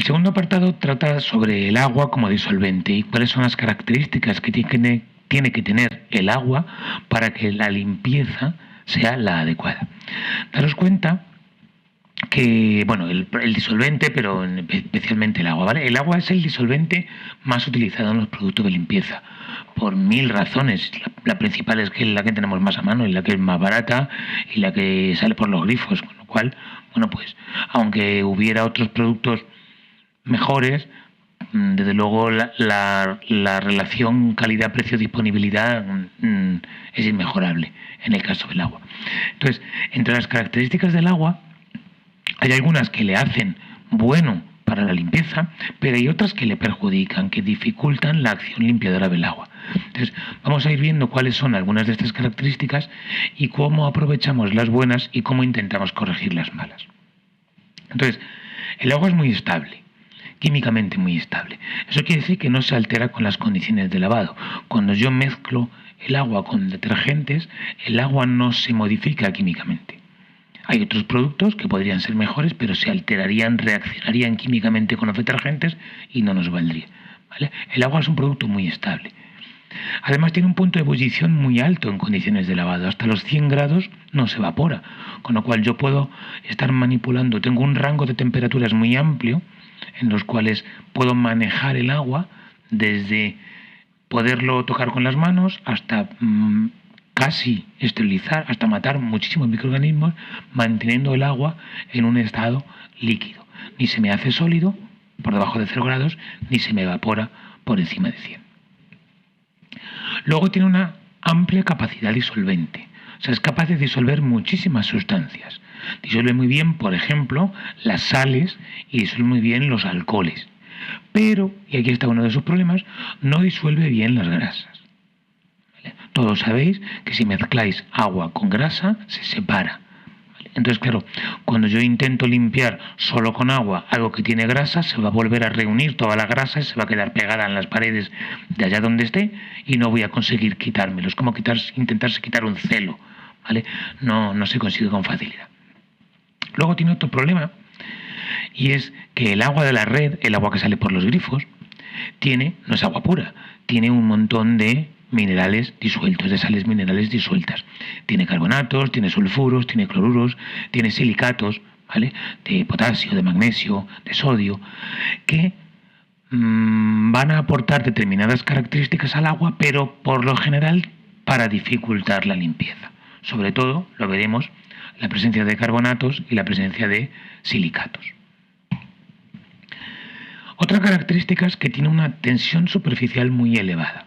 El segundo apartado trata sobre el agua como disolvente y cuáles son las características que tiene que tener el agua para que la limpieza sea la adecuada. Daros cuenta que, bueno, el disolvente, pero especialmente el agua, ¿vale? El agua es el disolvente más utilizado en los productos de limpieza, por mil razones. La principal es que es la que tenemos más a mano, y la que es más barata, y la que sale por los grifos, con lo cual, bueno, pues, aunque hubiera otros productos mejores, desde luego la relación calidad-precio-disponibilidad es inmejorable en el caso del agua. Entonces, entre las características del agua, hay algunas que le hacen bueno para la limpieza, pero hay otras que le perjudican, que dificultan la acción limpiadora del agua. Entonces, vamos a ir viendo cuáles son algunas de estas características y cómo aprovechamos las buenas y cómo intentamos corregir las malas. Entonces, el agua es muy estable, químicamente muy estable. Eso quiere decir que no se altera con las condiciones de lavado. Cuando yo mezclo el agua con detergentes, el agua no se modifica químicamente. Hay otros productos que podrían ser mejores, pero se alterarían, reaccionarían químicamente con los detergentes y no nos valdría, ¿vale? El agua es un producto muy estable. Además tiene un punto de ebullición muy alto en condiciones de lavado. Hasta los 100 grados no se evapora, con lo cual yo puedo estar manipulando. Tengo un rango de temperaturas muy amplio en los cuales puedo manejar el agua desde poderlo tocar con las manos hasta casi esterilizar, hasta matar muchísimos microorganismos, manteniendo el agua en un estado líquido. Ni se me hace sólido por debajo de 0 grados, ni se me evapora por encima de 100. Luego tiene una amplia capacidad disolvente. O sea, es capaz de disolver muchísimas sustancias. Disuelve muy bien, por ejemplo, las sales y disuelve muy bien los alcoholes. Pero, y aquí está uno de sus problemas, no disuelve bien las grasas. Todos sabéis que si mezcláis agua con grasa, se separa. Entonces, claro, cuando yo intento limpiar solo con agua algo que tiene grasa, se va a volver a reunir toda la grasa y se va a quedar pegada en las paredes de allá donde esté y no voy a conseguir quitármelo. Es como intentarse quitar un celo, ¿vale? No se consigue con facilidad. Luego tiene otro problema, y es que el agua de la red, el agua que sale por los grifos, no es agua pura, tiene un montón de minerales disueltos, de sales minerales disueltas. Tiene carbonatos, tiene sulfuros, tiene cloruros, tiene silicatos, ¿vale? De potasio, de magnesio, de sodio, que van a aportar determinadas características al agua, pero por lo general para dificultar la limpieza. Sobre todo, lo veremos, la presencia de carbonatos y la presencia de silicatos. Otra característica es que tiene una tensión superficial muy elevada.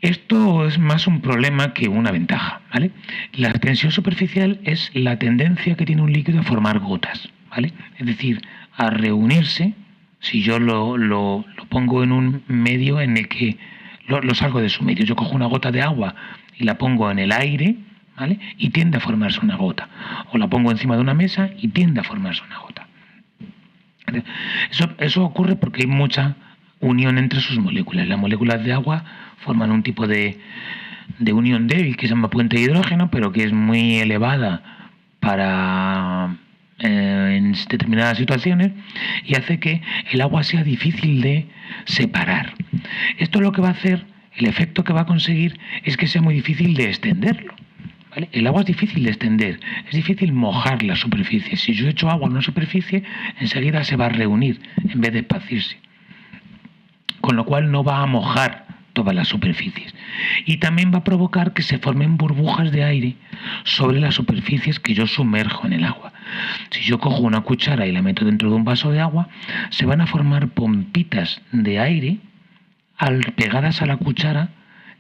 Esto es más un problema que una ventaja, ¿vale? La tensión superficial es la tendencia que tiene un líquido a formar gotas, ¿vale? Es decir, a reunirse. Si yo lo pongo en un medio en el que lo salgo de su medio, yo cojo una gota de agua y la pongo en el aire, ¿vale? Y tiende a formarse una gota. O la pongo encima de una mesa y tiende a formarse una gota. Eso ocurre porque hay mucha unión entre sus moléculas. Las moléculas de agua forman un tipo de unión débil que se llama puente de hidrógeno, pero que es muy elevada en determinadas situaciones, y hace que el agua sea difícil de separar. Esto lo que va a hacer, el efecto que va a conseguir, es que sea muy difícil de extenderlo. ¿Vale? El agua es difícil de extender, es difícil mojar la superficie. Si yo echo agua en una superficie, enseguida se va a reunir en vez de esparcirse. Con lo cual no va a mojar todas las superficies. Y también va a provocar que se formen burbujas de aire sobre las superficies que yo sumerjo en el agua. Si yo cojo una cuchara y la meto dentro de un vaso de agua, se van a formar pompitas de aire pegadas a la cuchara,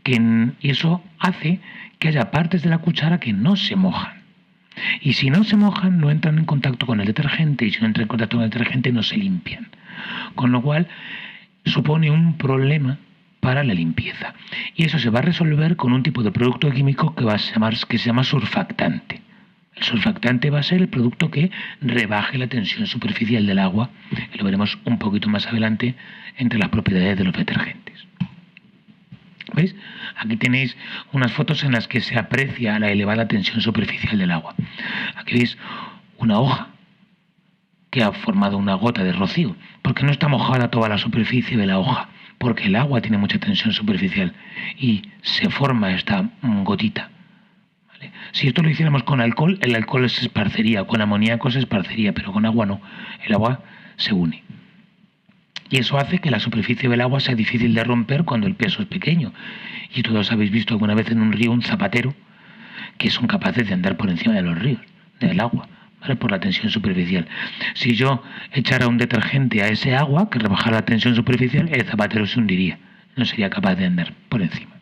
y eso hace que haya partes de la cuchara que no se mojan. Y si no se mojan, no entran en contacto con el detergente, y si no entran en contacto con el detergente, no se limpian. Con lo cual, supone un problema para la limpieza. Y eso se va a resolver con un tipo de producto químico que se llama surfactante. El surfactante va a ser el producto que rebaje la tensión superficial del agua, y lo veremos un poquito más adelante entre las propiedades de los detergentes. ¿Veis? Aquí tenéis unas fotos en las que se aprecia la elevada tensión superficial del agua. Aquí veis una hoja que ha formado una gota de rocío, porque no está mojada toda la superficie de la hoja, porque el agua tiene mucha tensión superficial y se forma esta gotita. ¿Vale? Si esto lo hiciéramos con alcohol, el alcohol se esparcería, con amoníaco se esparcería, pero con agua no, el agua se une. Y eso hace que la superficie del agua sea difícil de romper cuando el peso es pequeño. Y todos habéis visto alguna vez en un río un zapatero que son capaces de andar por encima de los ríos, del agua, ¿vale? Por la tensión superficial. Si yo echara un detergente a ese agua que rebajara la tensión superficial, el zapatero se hundiría, no sería capaz de andar por encima.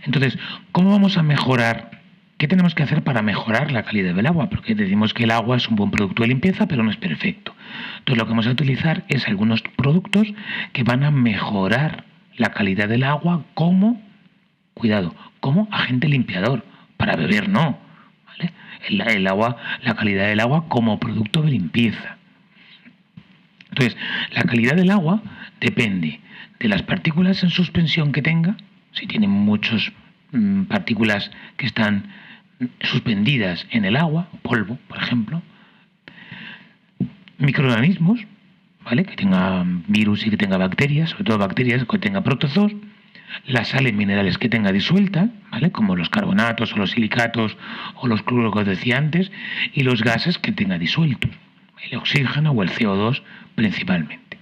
Entonces, ¿cómo vamos a mejorar? ¿Qué tenemos que hacer para mejorar la calidad del agua? Porque decimos que el agua es un buen producto de limpieza, pero no es perfecto. Entonces, lo que vamos a utilizar es algunos productos que van a mejorar la calidad del agua como, cuidado, como agente limpiador. Para beber no, ¿vale? El agua, la calidad del agua como producto de limpieza. Entonces, la calidad del agua depende de las partículas en suspensión que tenga. Si tiene muchas partículas que están suspendidas en el agua, polvo, por ejemplo, microorganismos, ¿vale? Que tenga virus y que tenga bacterias, sobre todo bacterias que tenga protozoos, las sales minerales que tenga disueltas, ¿vale? Como los carbonatos o los silicatos o los cloruros que decía antes, y los gases que tenga disueltos, el oxígeno o el CO2 principalmente.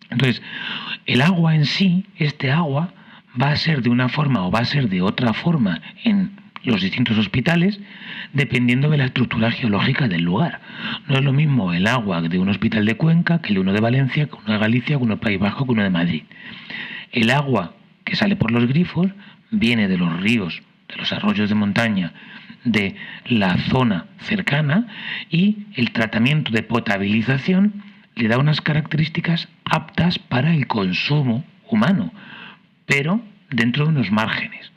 Entonces, el agua en sí, este agua, va a ser de una forma o va a ser de otra forma en los distintos hospitales, dependiendo de la estructura geológica del lugar. No es lo mismo el agua de un hospital de Cuenca que el de uno de Valencia, que uno de Galicia, que uno de País Vasco, que uno de Madrid. El agua que sale por los grifos viene de los ríos, de los arroyos de montaña, de la zona cercana, y el tratamiento de potabilización le da unas características aptas para el consumo humano, pero dentro de unos márgenes.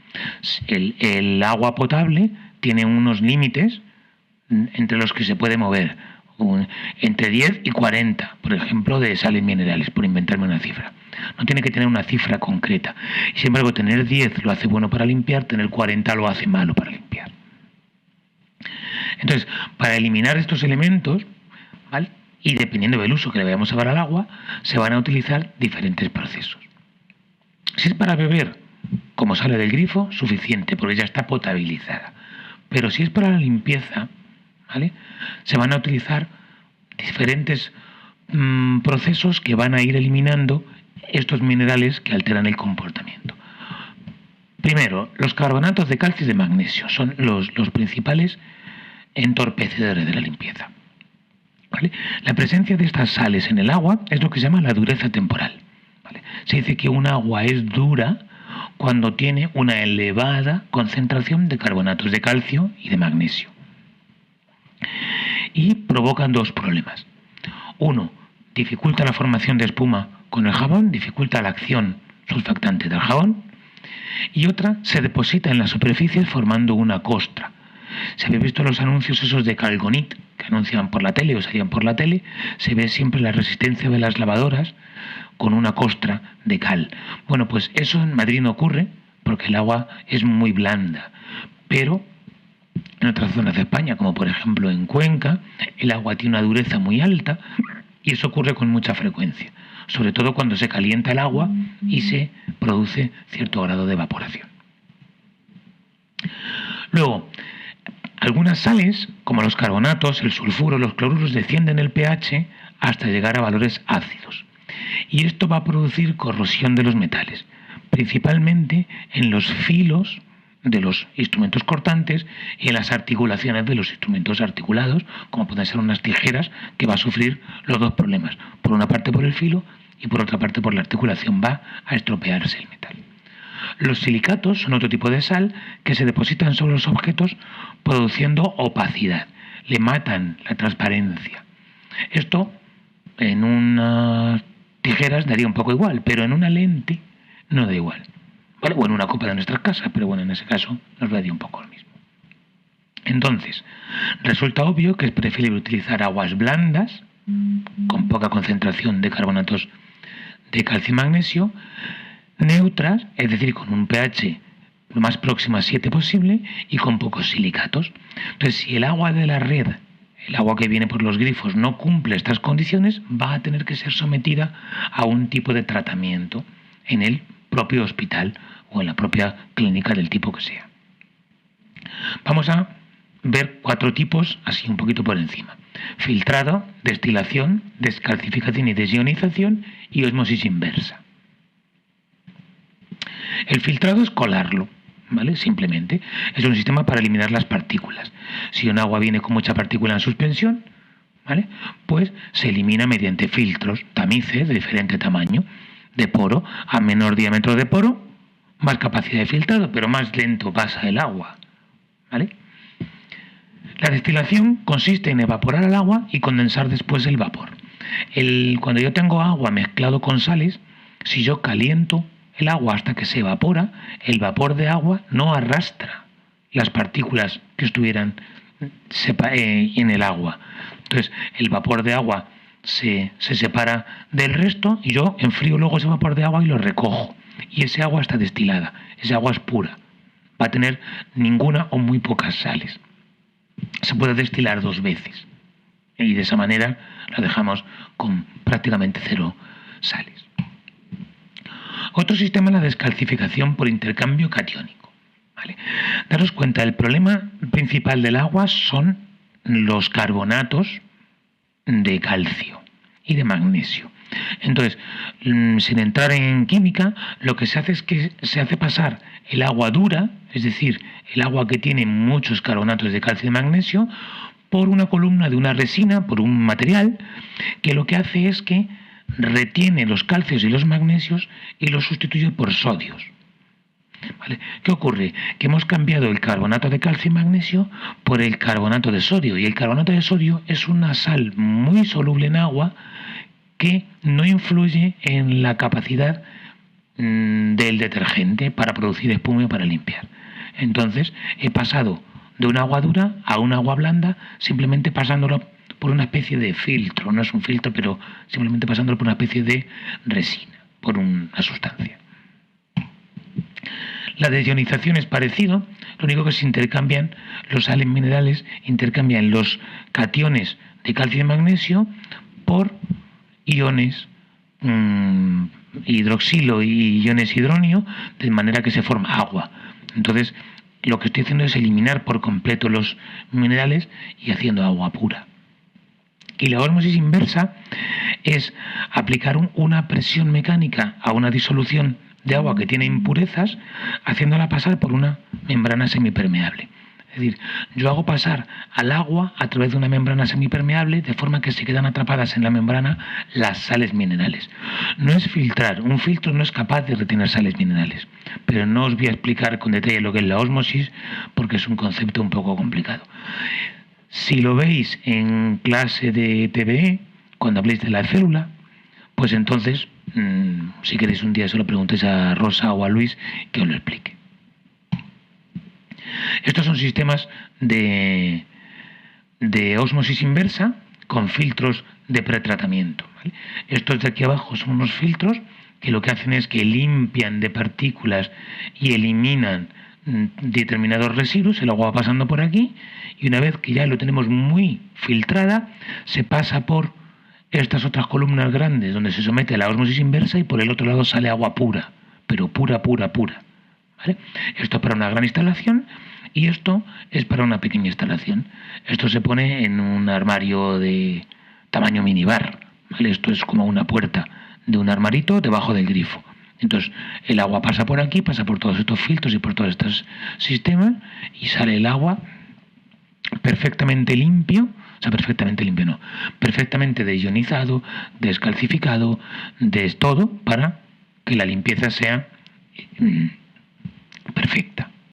El agua potable tiene unos límites entre los que se puede mover, entre 10 y 40, por ejemplo, de sales minerales, por inventarme una cifra. No tiene que tener una cifra concreta. Sin embargo, tener 10 lo hace bueno para limpiar, tener 40 lo hace malo para limpiar. Entonces, para eliminar estos elementos, ¿vale? Y dependiendo del uso que le vayamos a dar al agua, se van a utilizar diferentes procesos. Si es para beber, como sale del grifo, suficiente, porque ya está potabilizada. Pero si es para la limpieza, ¿vale? Se van a utilizar diferentes procesos que van a ir eliminando estos minerales que alteran el comportamiento. Primero, los carbonatos de calcio y de magnesio son los principales entorpecedores de la limpieza, ¿vale? La presencia de estas sales en el agua es lo que se llama la dureza temporal, ¿vale? Se dice que un agua es dura cuando tiene una elevada concentración de carbonatos de calcio y de magnesio. Y provocan dos problemas. Uno, dificulta la formación de espuma con el jabón, dificulta la acción sulfactante del jabón. Y otra, se deposita en las superficies formando una costra. Si habéis visto los anuncios esos de Calgonit, que anuncian por la tele o salían por la tele, se ve siempre la resistencia de las lavadoras con una costra de cal. Bueno, pues eso en Madrid no ocurre porque el agua es muy blanda, pero en otras zonas de España, como por ejemplo en Cuenca, el agua tiene una dureza muy alta y eso ocurre con mucha frecuencia, sobre todo cuando se calienta el agua y se produce cierto grado de evaporación. Luego, algunas sales, como los carbonatos, el sulfuro, los cloruros, descienden el pH hasta llegar a valores ácidos. Y esto va a producir corrosión de los metales, principalmente en los filos de los instrumentos cortantes y en las articulaciones de los instrumentos articulados, como pueden ser unas tijeras, que va a sufrir los dos problemas. Por una parte por el filo y por otra parte por la articulación, va a estropearse el metal. Los silicatos son otro tipo de sal que se depositan sobre los objetos produciendo opacidad, le matan la transparencia. Esto en unas tijeras daría un poco igual, pero en una lente no da igual. ¿Vale? O en una copa de nuestras casas, pero bueno, en ese caso nos daría un poco lo mismo. Entonces, resulta obvio que es preferible utilizar aguas blandas, con poca concentración de carbonatos de calcio y magnesio, neutras, es decir, con un pH lo más próximo a 7 posible y con pocos silicatos. Entonces, si el agua de la red el agua que viene por los grifos no cumple estas condiciones, va a tener que ser sometida a un tipo de tratamiento en el propio hospital o en la propia clínica del tipo que sea. Vamos a ver 4 tipos, así un poquito por encima: filtrado, destilación, descalcificación y desionización y ósmosis inversa. El filtrado es colarlo, ¿vale? Simplemente es un sistema para eliminar las partículas. Si un agua viene con mucha partícula en suspensión, ¿vale?, pues se elimina mediante filtros, tamices de diferente tamaño, de poro. A menor diámetro de poro, más capacidad de filtrado, pero más lento pasa el agua, ¿vale? La destilación consiste en evaporar el agua y condensar después el vapor. Cuando yo tengo agua mezclado con sales, si yo caliento el agua hasta que se evapora, el vapor de agua no arrastra las partículas que estuvieran en el agua. Entonces, el vapor de agua se separa del resto y yo enfrío luego ese vapor de agua y lo recojo. Y ese agua está destilada, esa agua es pura. Va a tener ninguna o muy pocas sales. Se puede destilar 2 veces y de esa manera la dejamos con prácticamente 0 sales. Otro sistema es la descalcificación por intercambio catiónico, ¿vale? Daros cuenta, el problema principal del agua son los carbonatos de calcio y de magnesio. Entonces, sin entrar en química, lo que se hace es que se hace pasar el agua dura, es decir, el agua que tiene muchos carbonatos de calcio y magnesio, por una columna de una resina, por un material, que lo que hace es que retiene los calcios y los magnesios y los sustituye por sodios. ¿Vale? ¿Qué ocurre? Que hemos cambiado el carbonato de calcio y magnesio por el carbonato de sodio, y el carbonato de sodio es una sal muy soluble en agua que no influye en la capacidad del detergente para producir espuma y para limpiar. Entonces he pasado de un agua dura a un agua blanda, simplemente pasándolo por una especie de filtro. No es un filtro, pero simplemente pasándolo por una especie de resina, por una sustancia. La desionización es parecido, lo único que se intercambian los sales minerales, intercambian los cationes de calcio y magnesio por iones hidroxilo y iones hidronio, de manera que se forma agua. Entonces, lo que estoy haciendo es eliminar por completo los minerales y haciendo agua pura. Y la ósmosis inversa es aplicar una presión mecánica a una disolución de agua que tiene impurezas, haciéndola pasar por una membrana semipermeable. Es decir, yo hago pasar al agua a través de una membrana semipermeable de forma que se quedan atrapadas en la membrana las sales minerales. No es filtrar, un filtro no es capaz de retener sales minerales, pero no os voy a explicar con detalle lo que es la ósmosis porque es un concepto un poco complicado. Si lo veis en clase de TBE, cuando habléis de la célula, pues entonces, si queréis un día se lo preguntéis a Rosa o a Luis que os lo explique. Estos son sistemas de ósmosis inversa con filtros de pretratamiento, ¿vale? Estos de aquí abajo son unos filtros que lo que hacen es que limpian de partículas y eliminan determinados residuos. El agua va pasando por aquí y una vez que ya lo tenemos muy filtrada, se pasa por estas otras columnas grandes donde se somete a la ósmosis inversa y por el otro lado sale agua pura, pero pura, pura, pura, ¿vale? Esto es para una gran instalación y esto es para una pequeña instalación. Esto se pone en un armario de tamaño minibar, ¿vale? Esto es como una puerta de un armarito debajo del grifo. Entonces el agua pasa por aquí, pasa por todos estos filtros y por todos estos sistemas y sale el agua perfectamente limpio, o sea, perfectamente limpio no, perfectamente desionizado, descalcificado, de todo para que la limpieza sea perfecta.